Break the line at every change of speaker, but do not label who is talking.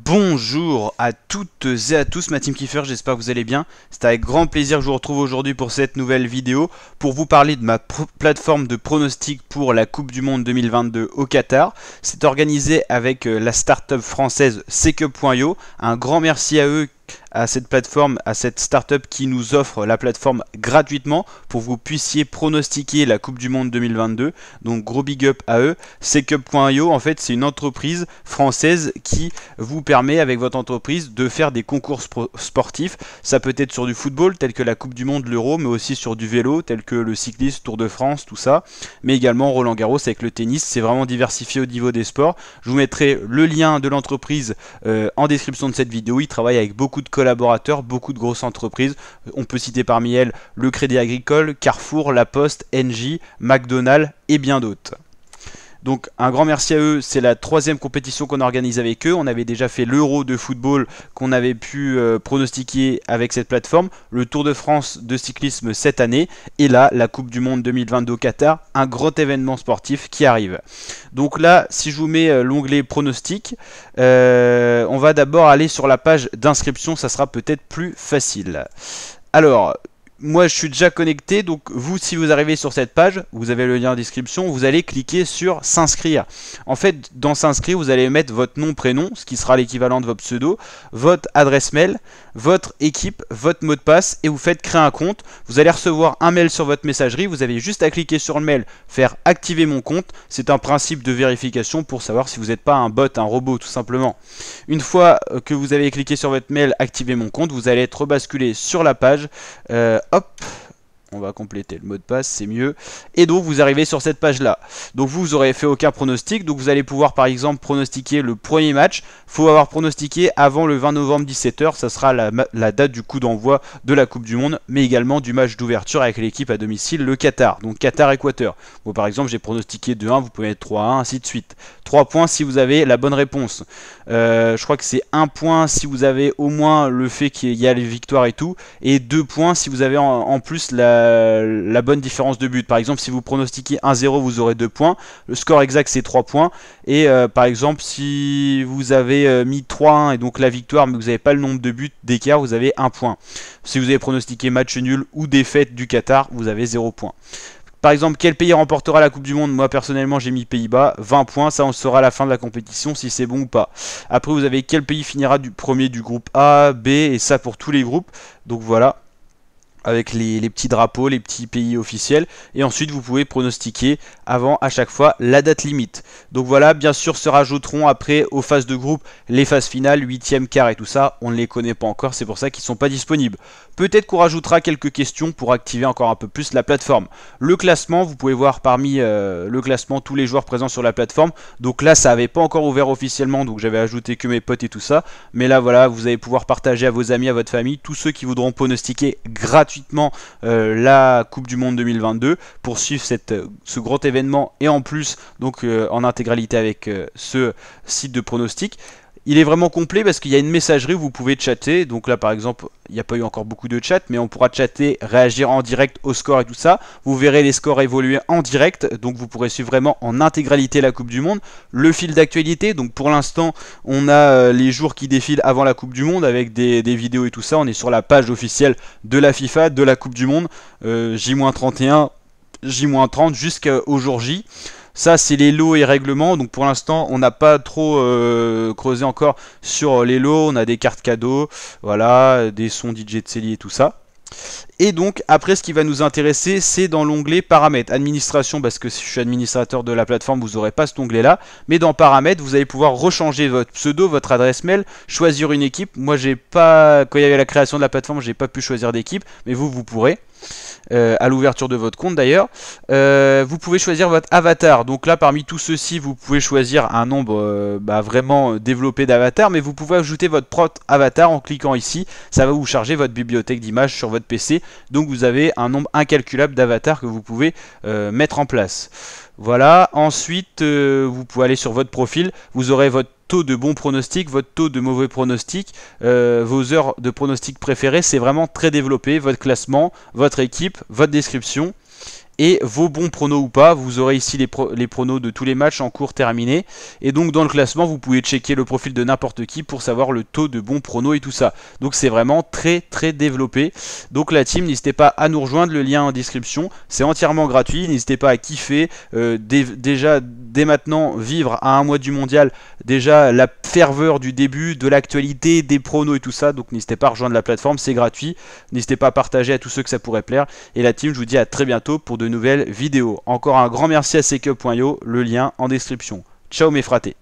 Bonjour à toutes et à tous, ma team Kiefer, j'espère que vous allez bien. C'est avec grand plaisir que je vous retrouve aujourd'hui pour cette nouvelle vidéo pour vous parler de ma plateforme de pronostic pour la Coupe du Monde 2022 au Qatar. C'est organisé avec la start-up française Secup.io. Un grand merci à eux, à cette plateforme, à cette startup qui nous offre la plateforme gratuitement pour que vous puissiez pronostiquer la Coupe du Monde 2022. Donc gros big up à eux. Secup.io, en fait, c'est une entreprise française qui vous permet avec votre entreprise de faire des concours sportifs. Ça peut être sur du football tel que la Coupe du Monde, l'Euro, mais aussi sur du vélo tel que le cyclisme, Tour de France, tout ça. Mais également Roland Garros avec le tennis. C'est vraiment diversifié au niveau des sports. Je vous mettrai le lien de l'entreprise en description de cette vidéo. Ils travaillent avec beaucoup de collaborateurs, beaucoup de grosses entreprises. On peut citer parmi elles le Crédit Agricole, Carrefour, La Poste, Engie, McDonald's et bien d'autres. Donc un grand merci à eux, c'est la troisième compétition qu'on organise avec eux. On avait déjà fait l'Euro de football qu'on avait pu pronostiquer avec cette plateforme, le Tour de France de cyclisme cette année, et là la Coupe du Monde 2022 au Qatar, un grand événement sportif qui arrive. Donc là, si je vous mets l'onglet pronostic, on va d'abord aller sur la page d'inscription, ça sera peut-être plus facile. Alors, moi je suis déjà connecté, donc vous, si vous arrivez sur cette page, vous avez le lien en description, vous allez cliquer sur s'inscrire. En fait, dans s'inscrire, vous allez mettre votre nom, prénom, ce qui sera l'équivalent de votre pseudo, votre adresse mail, votre équipe, votre mot de passe, et vous faites créer un compte. Vous allez recevoir un mail sur votre messagerie, vous avez juste à cliquer sur le mail, faire activer mon compte. C'est un principe de vérification pour savoir si vous n'êtes pas un bot, un robot tout simplement. Une fois que vous avez cliqué sur votre mail, activer mon compte, vous allez être rebasculé sur la page. Hop, on va compléter le mot de passe, c'est mieux. Et donc vous arrivez sur cette page là. Donc vous aurez fait aucun pronostic. Donc vous allez pouvoir par exemple pronostiquer le premier match. Il faut avoir pronostiqué avant le 20 novembre 17 h. Ça sera la date du coup d'envoi de la Coupe du Monde. Mais également du match d'ouverture avec l'équipe à domicile, le Qatar. Donc Qatar-Équateur. Bon, par exemple j'ai pronostiqué 2-1, vous pouvez mettre 3-1, ainsi de suite. 3 points si vous avez la bonne réponse. Je crois que c'est 1 point si vous avez au moins le fait qu'il y a les victoires et tout. Et 2 points si vous avez en plus la bonne différence de but. Par exemple, si vous pronostiquez 1-0, vous aurez 2 points. Le score exact, c'est 3 points. Et par exemple, si vous avez mis 3-1 et donc la victoire, mais vous n'avez pas le nombre de buts d'écart, vous avez 1 point. Si vous avez pronostiqué match nul ou défaite du Qatar, vous avez 0 point. Par exemple, quel pays remportera la Coupe du Monde? Moi, personnellement, j'ai mis Pays-Bas, 20 points. Ça, on saura à la fin de la compétition si c'est bon ou pas. Après, vous avez quel pays finira du premier du groupe A, B, et ça pour tous les groupes. Donc voilà, avec les petits drapeaux, les petits pays officiels. Et ensuite, vous pouvez pronostiquer avant à chaque fois la date limite. Donc voilà, bien sûr, se rajouteront après aux phases de groupe les phases finales, 8e, quart et tout ça. On ne les connaît pas encore, c'est pour ça qu'ils ne sont pas disponibles. Peut-être qu'on rajoutera quelques questions pour activer encore un peu plus la plateforme. Le classement, vous pouvez voir parmi le classement tous les joueurs présents sur la plateforme. Donc là, ça n'avait pas encore ouvert officiellement, donc j'avais ajouté que mes potes et tout ça. Mais là, voilà, vous allez pouvoir partager à vos amis, à votre famille, tous ceux qui voudront pronostiquer gratuitement la Coupe du Monde 2022 pour suivre ce gros événement et en plus donc en intégralité avec ce site de pronostic. Il est vraiment complet parce qu'il y a une messagerie où vous pouvez chatter. Donc là par exemple, il n'y a pas eu encore beaucoup de chat, mais on pourra chatter, réagir en direct au score et tout ça. Vous verrez les scores évoluer en direct, donc vous pourrez suivre vraiment en intégralité la Coupe du Monde. Le fil d'actualité, donc pour l'instant, on a les jours qui défilent avant la Coupe du Monde avec des vidéos et tout ça. On est sur la page officielle de la FIFA, de la Coupe du Monde, J-31, J-30 jusqu'au jour J. Ça, c'est les lots et règlements. Donc pour l'instant, on n'a pas trop creusé encore sur les lots. On a des cartes cadeaux, voilà, des sons DJ Tseli et tout ça. Et donc après, ce qui va nous intéresser, c'est dans l'onglet paramètres, administration, parce que si je suis administrateur de la plateforme, vous n'aurez pas cet onglet là, mais dans paramètres, vous allez pouvoir rechanger votre pseudo, votre adresse mail, choisir une équipe. Moi j'ai pas, quand il y avait la création de la plateforme, j'ai pas pu choisir d'équipe, mais vous pourrez. à l'ouverture de votre compte d'ailleurs. Vous pouvez choisir votre avatar. Donc là, parmi tous ceux-ci, vous pouvez choisir un nombre vraiment développé d'avatars, mais vous pouvez ajouter votre propre avatar en cliquant ici. Ça va vous charger votre bibliothèque d'images sur votre PC. Donc vous avez un nombre incalculable d'avatars que vous pouvez mettre en place. Voilà, ensuite vous pouvez aller sur votre profil, vous aurez votre taux de bon pronostic, votre taux de mauvais pronostic, vos heures de pronostic préférées, c'est vraiment très développé, votre classement, votre équipe, votre description et vos bons pronos ou pas. Vous aurez ici les pronos de tous les matchs en cours terminés, et donc dans le classement vous pouvez checker le profil de n'importe qui pour savoir le taux de bons pronos et tout ça. Donc c'est vraiment très développé. Donc la team, n'hésitez pas à nous rejoindre, le lien en description, c'est entièrement gratuit. N'hésitez pas à kiffer, déjà dès maintenant vivre à un mois du mondial, déjà la ferveur du début, de l'actualité, des pronos et tout ça. Donc n'hésitez pas à rejoindre la plateforme, c'est gratuit. N'hésitez pas à partager à tous ceux que ça pourrait plaire. Et la team, je vous dis à très bientôt pour de nouvelles vidéos. Encore un grand merci à Secup.io, le lien en description. Ciao mes fratés.